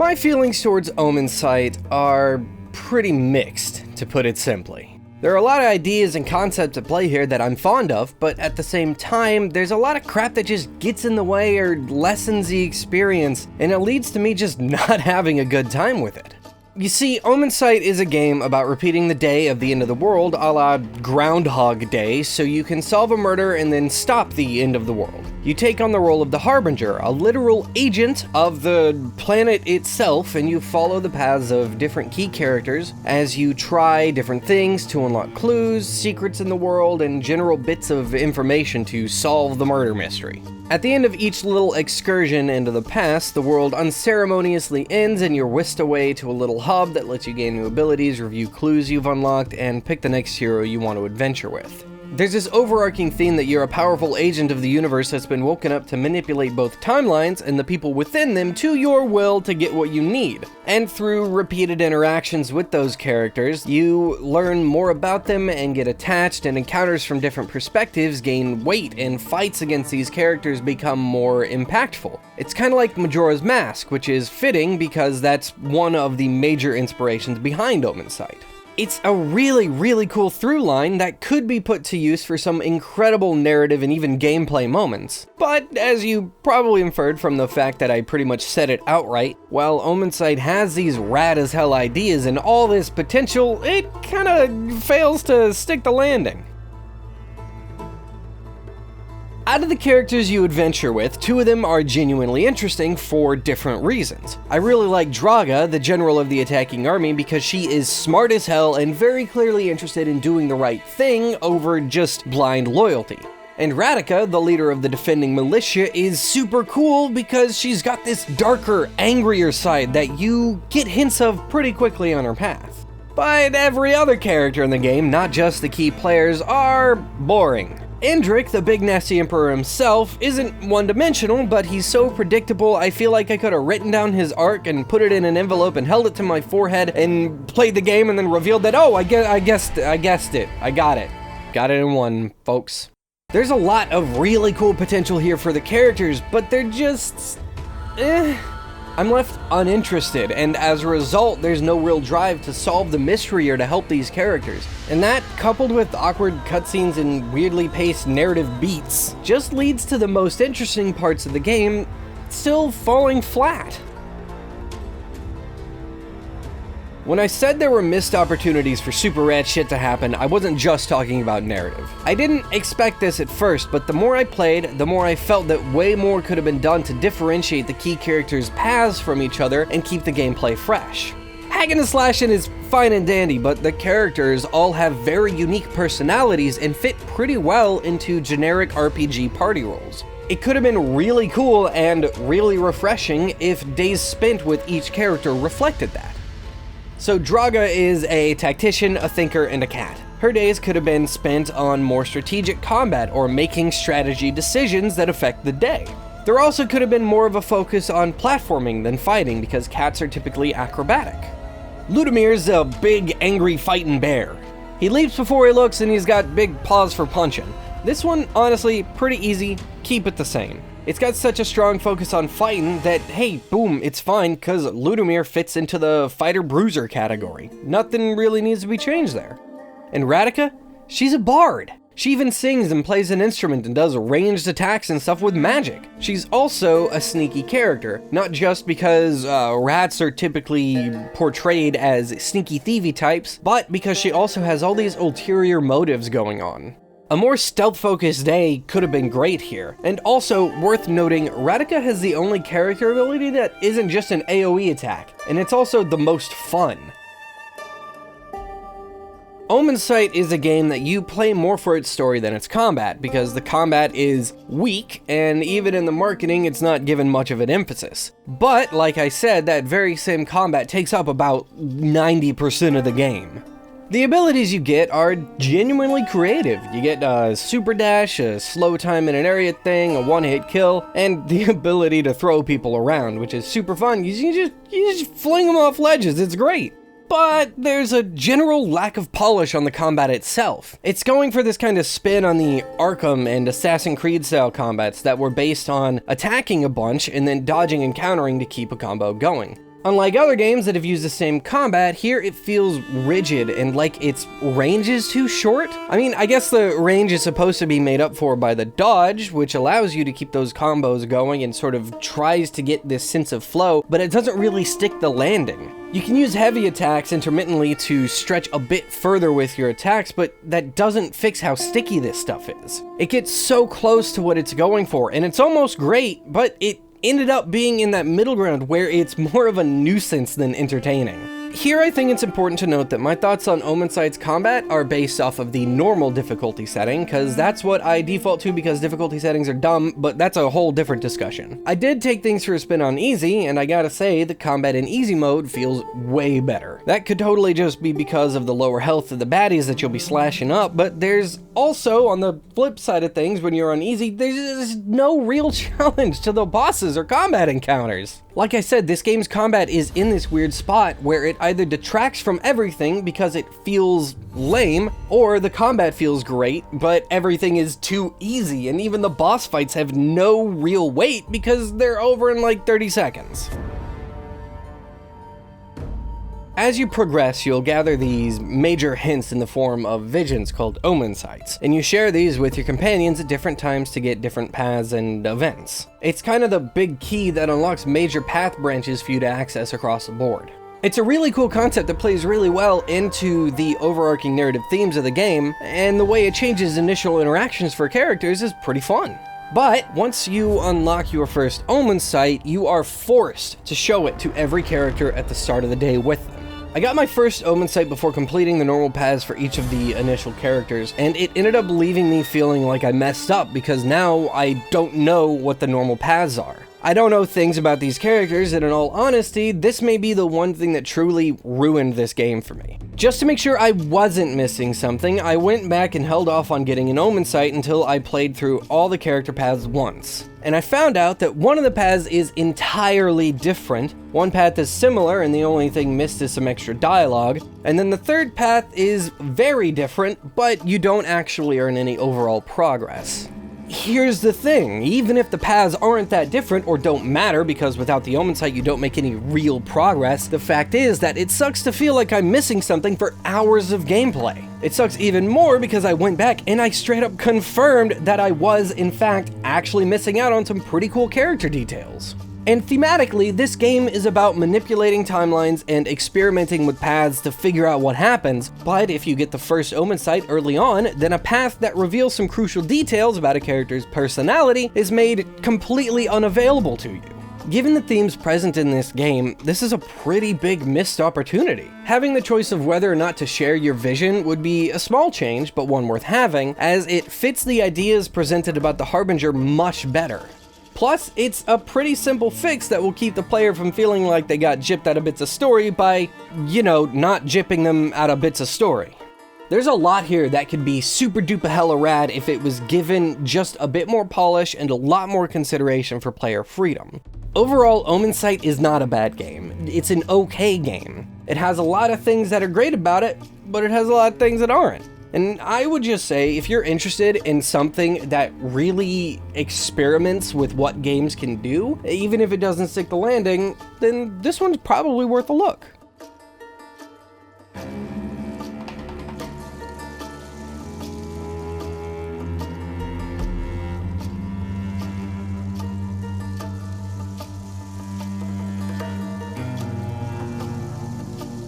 My feelings towards Omensight are pretty mixed, to put it simply. There are a lot of ideas and concepts at play here that I'm fond of, but at the same time, there's a lot of crap that just gets in the way or lessens the experience, and it leads to me just not having a good time with it. You see, Omensight is a game about repeating the day of the end of the world a la Groundhog Day, so you can solve a murder and then stop the end of the world. You take on the role of the Harbinger, a literal agent of the planet itself, and you follow the paths of different key characters as you try different things to unlock clues, secrets in the world, and general bits of information to solve the murder mystery. At the end of each little excursion into the past, the world unceremoniously ends and you're whisked away to a little hub that lets you gain new abilities, review clues you've unlocked, and pick the next hero you want to adventure with. There's this overarching theme that you're a powerful agent of the universe that's been woken up to manipulate both timelines and the people within them to your will to get what you need. And through repeated interactions with those characters, you learn more about them and get attached, and encounters from different perspectives gain weight, and fights against these characters become more impactful. It's kind of like Majora's Mask, which is fitting because that's one of the major inspirations behind Omensight. It's a really cool through line that could be put to use for some incredible narrative and even gameplay moments. But as you probably inferred from the fact that I pretty much said it outright, while Omensight has these rad as hell ideas and all this potential, it kinda fails to stick the landing. Out of the characters you adventure with, 2 of them are genuinely interesting for different reasons. I really like Draga, the general of the attacking army, because she is smart as hell and very clearly interested in doing the right thing over just blind loyalty. And Radika, the leader of the defending militia, is super cool because she's got this darker, angrier side that you get hints of pretty quickly on her path. But every other character in the game, not just the key players, are boring. Indrik, the big nasty emperor himself, isn't one-dimensional, but he's so predictable I feel like I could have written down his arc and put it in an envelope and held it to my forehead and played the game and then revealed that, oh, I guessed it. I got it. Got it in one, folks. There's a lot of really cool potential here for the characters, but they're just... I'm left uninterested, and as a result, there's no real drive to solve the mystery or to help these characters. And that, coupled with awkward cutscenes and weirdly paced narrative beats, just leads to the most interesting parts of the game still falling flat. When I said there were missed opportunities for super rad shit to happen, I wasn't just talking about narrative. I didn't expect this at first, but the more I played, the more I felt that way more could have been done to differentiate the key characters' paths from each other and keep the gameplay fresh. Hacking and slashing is fine and dandy, but the characters all have very unique personalities and fit pretty well into generic RPG party roles. It could have been really cool and really refreshing if days spent with each character reflected that. So Draga is a tactician, a thinker, and a cat. Her days could have been spent on more strategic combat or making strategy decisions that affect the day. There also could have been more of a focus on platforming than fighting because cats are typically acrobatic. Ludomir's a big, angry fighting bear. He leaps before he looks and he's got big paws for punching. This one, honestly, pretty easy, keep it the same. It's got such a strong focus on fighting that, hey, boom, it's fine, cause Ludomir fits into the fighter-bruiser category. Nothing really needs to be changed there. And Radika? She's a bard. She even sings and plays an instrument and does ranged attacks and stuff with magic. She's also a sneaky character, not just because rats are typically portrayed as sneaky thievy types, but because she also has all these ulterior motives going on. A more stealth-focused day could have been great here, and also worth noting, Radika has the only character ability that isn't just an AoE attack, and it's also the most fun. Omensight is a game that you play more for its story than its combat, because the combat is weak, and even in the marketing it's not given much of an emphasis. But, like I said, that very same combat takes up about 90% of the game. The abilities you get are genuinely creative. You get a super dash, a slow time in an area thing, a one-hit kill, and the ability to throw people around, which is super fun. You just fling them off ledges, it's great. But there's a general lack of polish on the combat itself. It's going for this kind of spin on the Arkham and Assassin's Creed style combats that were based on attacking a bunch and then dodging and countering to keep a combo going. Unlike other games that have used the same combat, here it feels rigid and like its range is too short. I mean, I guess the range is supposed to be made up for by the dodge, which allows you to keep those combos going and sort of tries to get this sense of flow, but it doesn't really stick the landing. You can use heavy attacks intermittently to stretch a bit further with your attacks, but that doesn't fix how sticky this stuff is. It gets so close to what it's going for, and it's almost great, but it ended up being in that middle ground where it's more of a nuisance than entertaining. Here I think it's important to note that my thoughts on Omensight's combat are based off of the normal difficulty setting, because that's what I default to because difficulty settings are dumb, but that's a whole different discussion. I did take things for a spin on easy, and I gotta say, the combat in easy mode feels way better. That could totally just be because of the lower health of the baddies that you'll be slashing up, but there's also, on the flip side of things, when you're on easy, there's no real challenge to the bosses or combat encounters. Like I said, this game's combat is in this weird spot where it either detracts from everything because it feels lame, or the combat feels great, but everything is too easy, and even the boss fights have no real weight because they're over in like 30 seconds. As you progress, you'll gather these major hints in the form of visions called Omensights, and you share these with your companions at different times to get different paths and events. It's kind of the big key that unlocks major path branches for you to access across the board. It's a really cool concept that plays really well into the overarching narrative themes of the game, and the way it changes initial interactions for characters is pretty fun. But once you unlock your first Omensight, you are forced to show it to every character at the start of the day with them. I got my first Omensight before completing the normal paths for each of the initial characters, and it ended up leaving me feeling like I messed up because now I don't know what the normal paths are. I don't know things about these characters, and in all honesty, this may be the one thing that truly ruined this game for me. Just to make sure I wasn't missing something, I went back and held off on getting an Omensight until I played through all the character paths once. And I found out that one of the paths is entirely different, one path is similar and the only thing missed is some extra dialogue, and then the third path is very different, but you don't actually earn any overall progress. Here's the thing, even if the paths aren't that different or don't matter because without the Omensight you don't make any real progress, the fact is that it sucks to feel like I'm missing something for hours of gameplay. It sucks even more because I went back and I straight up confirmed that I was, in fact, actually missing out on some pretty cool character details. And thematically, this game is about manipulating timelines and experimenting with paths to figure out what happens, but if you get the first Omensight early on, then a path that reveals some crucial details about a character's personality is made completely unavailable to you. Given the themes present in this game, this is a pretty big missed opportunity. Having the choice of whether or not to share your vision would be a small change, but one worth having, as it fits the ideas presented about the Harbinger much better. Plus, it's a pretty simple fix that will keep the player from feeling like they got gypped out of bits of story by, you know, not gypping them out of bits of story. There's a lot here that could be super duper hella rad if it was given just a bit more polish and a lot more consideration for player freedom. Overall, Omensight is not a bad game. It's an okay game. It has a lot of things that are great about it, but it has a lot of things that aren't. And I would just say, if you're interested in something that really experiments with what games can do, even if it doesn't stick the landing, then this one's probably worth a look.